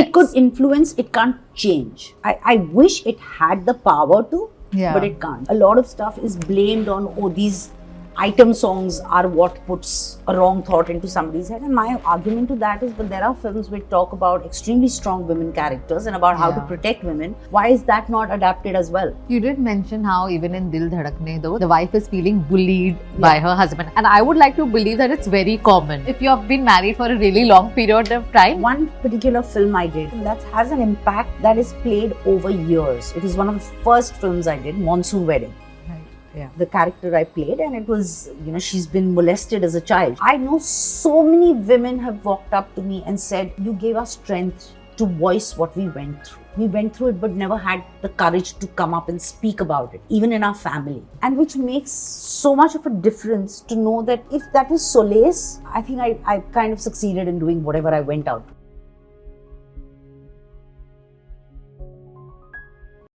It could influence, it can't change. I wish it had the power to, but it can't. A lot of stuff is blamed on, oh, these item songs are what puts a wrong thought into somebody's head. And my argument to that is, but there are films which talk about extremely strong women characters and about how to protect women. Why is that not adapted as well? You did mention how even in Dil Dhadakne, though, the wife is feeling bullied by her husband. And I would like to believe that it's very common. If you have been married for a really long period of time. One particular film I did that has an impact that is played over years. It was one of the first films I did, Monsoon Wedding. Yeah. The character I played, and it was, she's been molested as a child. I know so many women have walked up to me and said, you gave us strength to voice what we went through. We went through it but never had the courage to come up and speak about it, even in our family. And which makes so much of a difference to know that if that was solace, I think I kind of succeeded in doing whatever I went out.